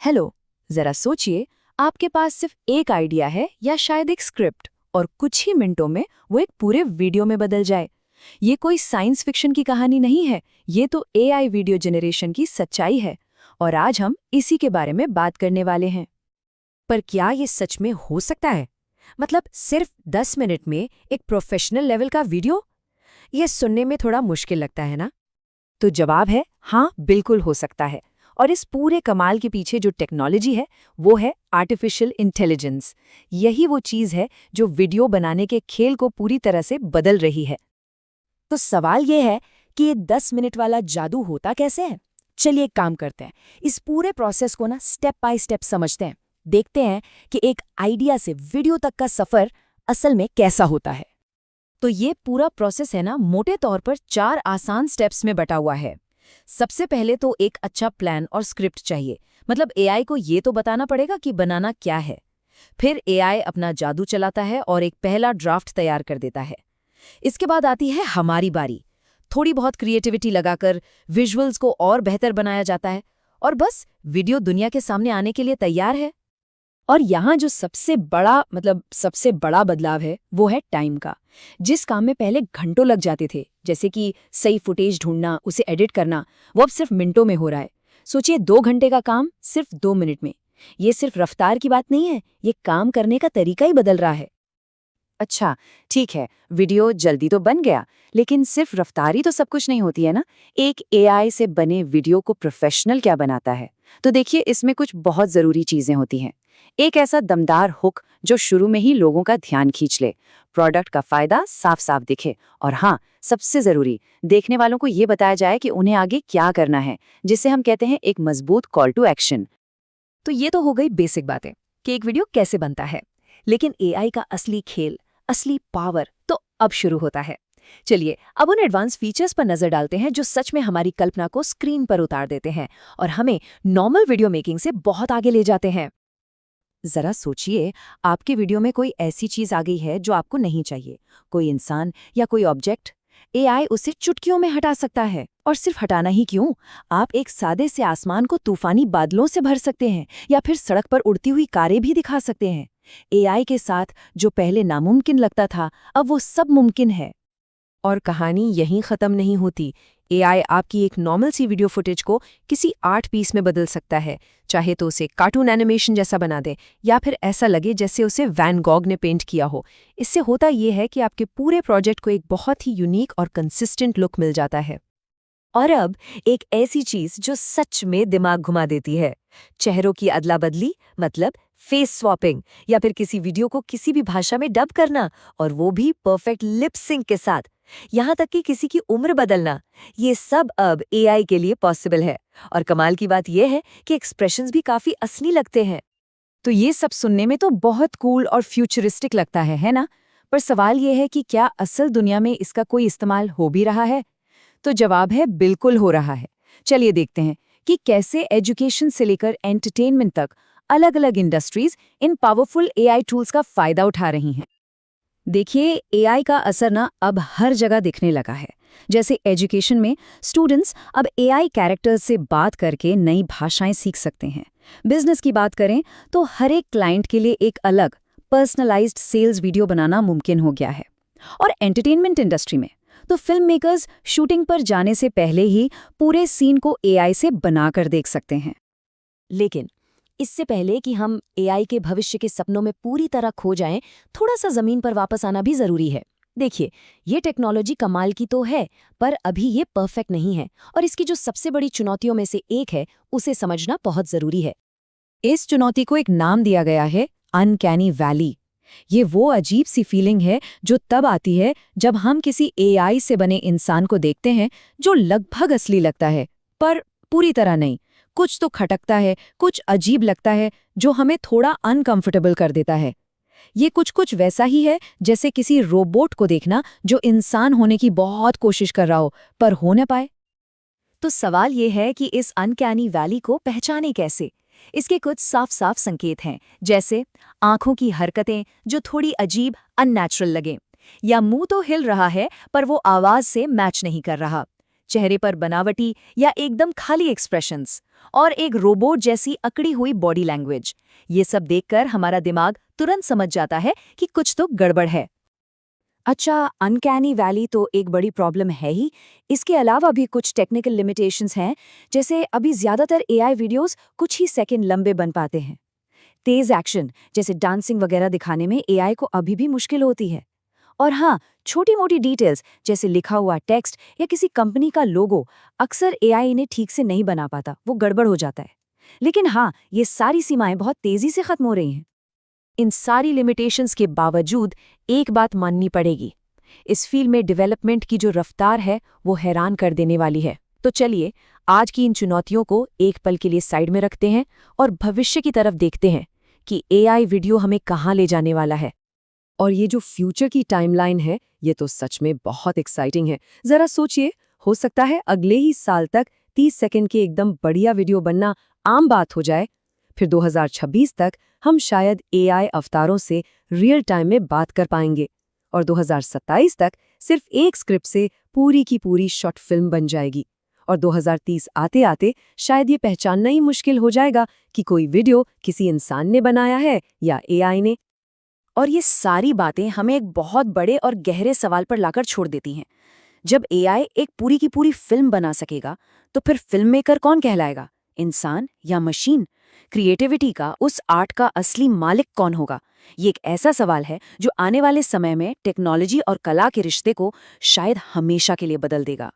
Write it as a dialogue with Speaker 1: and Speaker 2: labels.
Speaker 1: Hello. जरा सोचिए, आपके पास सिर्फ एक आइडिया है या शायद एक स्क्रिप्ट, और कुछ ही मिनटों में वो एक पूरे वीडियो में बदल जाए। ये कोई साइंस फिक्शन की कहानी नहीं है, ये तो एआई वीडियो जनरेशन की सच्चाई है। और आज हम इसी के बारे में बात करने वाले हैं।
Speaker 2: पर क्या ये सच में हो सकता है? मतलब सिर्फ 10 मिनट में एक प्रोफेशनल लेवल का वीडियो? ये सुनने में थोड़ा मुश्किल लगता है ना?
Speaker 1: तो जवाब है हाँ, बिल्कुल हो सकता है। और इस पूरे कमाल के पीछे जो टेक्नोलॉजी है वो है आर्टिफिशियल इंटेलिजेंस। यही वो चीज़ है जो वीडियो बनाने के खेल को पूरी तरह से बदल रही है।
Speaker 2: तो सवाल ये है कि ये 10 मिनट वाला जादू होता कैसे है? चलिए एक काम करते हैं, इस पूरे प्रोसेस को ना स्टेप बाय स्टेप समझते हैं। देखते हैं कि एक आइडिया से वीडियो तक का सफर असल में कैसा होता है। तो ये पूरा प्रोसेस है ना, मोटे तौर पर 4 आसान स्टेप्स में बटा हुआ है। सबसे पहले तो एक अच्छा प्लान और स्क्रिप्ट चाहिए। मतलब एआई को ये तो बताना पड़ेगा कि बनाना क्या है। फिर एआई अपना जादू चलाता है और एक पहला ड्राफ्ट तैयार कर देता है। इसके बाद आती है हमारी बारी। थोड़ी बहुत क्रिएटिविटी लगाकर विजुअल्स को और बेहतर बनाया जाता है और बस वीडियो दुनिया के सामने आने के लिए तैयार है। और यहाँ जो सबसे बड़ा बदलाव है वो है टाइम का। जिस काम में पहले घंटों लग जाते थे, जैसे कि सही फुटेज ढूंढना, उसे एडिट करना, वो अब सिर्फ मिनटों में हो रहा है। सोचिए 2 घंटे का काम सिर्फ 2 मिनट में। ये सिर्फ रफ्तार की बात नहीं है, ये काम करने का तरीका ही बदल रहा है।
Speaker 1: अच्छा, ठीक है, वीडियो जल्दी तो बन गया, लेकिन सिर्फ रफ्तारी तो सब कुछ नहीं होती है ना। एक एआई से बने वीडियो को प्रोफेशनल क्या बनाता है? तो देखिए, इसमें कुछ बहुत ज़रूरी चीज़ें होती हैं। एक ऐसा दमदार हुक जो शुरू में ही लोगों का ध्यान खींच ले, प्रोडक्ट का फायदा साफ साफ दिखे, और हाँ, सबसे ज़रूरी, देखने वालों को ये बताया जाए कि उन्हें आगे क्या करना है, जिसे हम कहते हैं एक मजबूत कॉल टू एक्शन।
Speaker 2: तो ये तो हो गई बेसिक बातें कि एक वीडियो कैसे बनता है। लेकिन एआई का असली खेल, असली पावर तो अब शुरू होता है। चलिए अब उन एडवांस फीचर्स पर नजर डालते हैं जो सच में हमारी कल्पना को स्क्रीन पर उतार देते हैं और हमें नॉर्मल वीडियो मेकिंग से बहुत आगे ले जाते हैं।
Speaker 1: जरा सोचिए, आपके वीडियो में कोई ऐसी चीज आ गई है जो आपको नहीं चाहिए, कोई इंसान या कोई ऑब्जेक्ट। एआई उसे चुटकियों में हटा सकता है। और सिर्फ हटाना ही क्यों, आप एक सादे से आसमान को तूफानी बादलों से भर सकते हैं या फिर सड़क पर उड़ती हुई कारें भी दिखा सकते हैं। एआई के साथ जो पहले नामुमकिन लगता था, अब वो सब मुमकिन है।
Speaker 2: और कहानी यहीं खत्म नहीं होती। एआई आपकी एक नॉर्मल सी वीडियो फुटेज को किसी आर्ट पीस में बदल सकता है। चाहे तो उसे कार्टून एनिमेशन जैसा बना दे या फिर ऐसा लगे जैसे उसे वैन गॉग ने पेंट किया हो। इससे होता यह है कि आपके पूरे प्रोजेक्ट को एक बहुत ही यूनिक और कंसिस्टेंट लुक मिल जाता है। और अब एक ऐसी चीज जो सच में दिमाग घुमा देती है, चेहरों की अदला बदली, मतलब फेस स्वैपिंग, या फिर किसी वीडियो को किसी भी भाषा में डब करना, और वो भी परफेक्ट लिप सिंक के साथ। यहाँ तक कि किसी की उम्र बदलना, ये सब अब एआई के लिए पॉसिबल है। और कमाल की बात यह है कि एक्सप्रेशंस भी काफी असली लगते हैं।
Speaker 1: तो ये सब सुनने में तो बहुत कूल और फ्यूचरिस्टिक लगता है ना? पर सवाल ये है कि क्या असल दुनिया में इसका कोई इस्तेमाल हो भी रहा है? तो जवाब है बिल्कुल हो रहा है। चलिए देखते हैं कि कैसे एजुकेशन से लेकर एंटरटेनमेंट तक अलग अलग इंडस्ट्रीज इन पावरफुल एआई टूल्स का फायदा उठा रही हैं। देखिए, एआई का असर ना अब हर जगह दिखने लगा है। जैसे एजुकेशन में स्टूडेंट्स अब एआई कैरेक्टर्स से बात करके नई भाषाएं सीख सकते हैं। बिजनेस की बात करें तो हर एक क्लाइंट के लिए एक अलग पर्सनलाइज्ड सेल्स वीडियो बनाना मुमकिन हो गया है। और एंटरटेनमेंट इंडस्ट्री में तो फिल्म मेकर्स शूटिंग पर जाने से पहले ही पूरे सीन को एआई से बनाकर देख सकते हैं।
Speaker 2: लेकिन इससे पहले कि हम एआई के भविष्य के सपनों में पूरी तरह खो जाएं, थोड़ा सा जमीन पर वापस आना भी जरूरी है। देखिए, ये टेक्नोलॉजी कमाल की तो है, पर अभी ये परफेक्ट नहीं है, और इसकी जो सबसे बड़ी चुनौतियों में से एक है, उसे समझना बहुत जरूरी है।
Speaker 1: इस चुनौती को एक नाम दिया गया है अनकैनी वैली। ये वो अजीब सी फीलिंग है जो तब आती है जब हम किसी एआई से बने इंसान को देखते हैं जो लगभग असली लगता है, पर पूरी तरह नहीं। कुछ तो खटकता है, कुछ अजीब लगता है जो हमें थोड़ा अनकंफर्टेबल कर देता है। ये कुछ वैसा ही है जैसे किसी रोबोट को देखना जो इंसान होने की बहुत कोशिश कर रहा हो पर हो न पाए।
Speaker 2: तो सवाल ये है कि इस अनकैनी वैली को पहचाने कैसे। इसके कुछ साफ साफ संकेत हैं, जैसे आंखों की हरकतें जो थोड़ी अजीब, अननेचुरल लगें, या मुंह तो हिल रहा है पर वो आवाज से मैच नहीं कर रहा।
Speaker 1: चेहरे पर बनावटी या एकदम खाली एक्सप्रेशंस, और एक रोबोट जैसी अकड़ी हुई बॉडी लैंग्वेज। ये सब देखकर हमारा दिमाग तुरंत समझ जाता है कि कुछ तो गड़बड़ है।
Speaker 2: अच्छा, अनकैनी वैली तो एक बड़ी प्रॉब्लम है ही। इसके अलावा भी कुछ टेक्निकल लिमिटेशंस हैं, जैसे अभी ज़्यादातर एआई वीडियोस कुछ ही सेकंड लंबे बन पाते हैं। तेज़ एक्शन जैसे डांसिंग वगैरह दिखाने में एआई को अभी भी मुश्किल होती है। और हाँ, छोटी-मोटी डिटेल्स जैसे लिखा हुआ टेक्स्ट या किसी कंपनी का लोगो अक्सर एआई इन्हें ठीक से नहीं बना पाता, वो गड़बड़ हो जाता है। लेकिन हाँ, ये सारी सीमाएं बहुत तेज़ी से खत्म हो रही हैं। इन सारी लिमिटेशंस के बावजूद एक बात माननी पड़ेगी, इस फील्ड में डेवलपमेंट की जो रफ्तार है वो हैरान कर देने वाली है। तो चलिए आज की इन चुनौतियों को एक पल के लिए साइड में रखते हैं और भविष्य की तरफ देखते हैं कि एआई वीडियो हमें कहाँ ले जाने वाला है।
Speaker 1: और ये जो फ्यूचर की टाइमलाइन है, ये तो सच में बहुत एक्साइटिंग है। जरा सोचिए, हो सकता है अगले ही साल तक 30 सेकंड के एकदम बढ़िया वीडियो बनना आम बात हो जाए। फिर 2026 तक हम शायद एआई अवतारों से रियल टाइम में बात कर पाएंगे, और 2027 तक सिर्फ एक स्क्रिप्ट से पूरी की पूरी शॉर्ट फिल्म बन जाएगी। और 2030 आते आते शायद ये पहचानना ही मुश्किल हो जाएगा कि कोई वीडियो किसी इंसान ने बनाया है या एआई ने।
Speaker 2: और ये सारी बातें हमें एक बहुत बड़े और गहरे सवाल पर लाकर छोड़ देती हैं। जब एआई एक पूरी की पूरी फिल्म बना सकेगा, तो फिर फिल्म मेकर कौन कहलाएगा, इंसान या मशीन? क्रिएटिविटी का, उस आर्ट का असली मालिक कौन होगा? ये एक ऐसा सवाल है जो आने वाले समय में टेक्नोलॉजी और कला के रिश्ते को शायद हमेशा के लिए बदल देगा।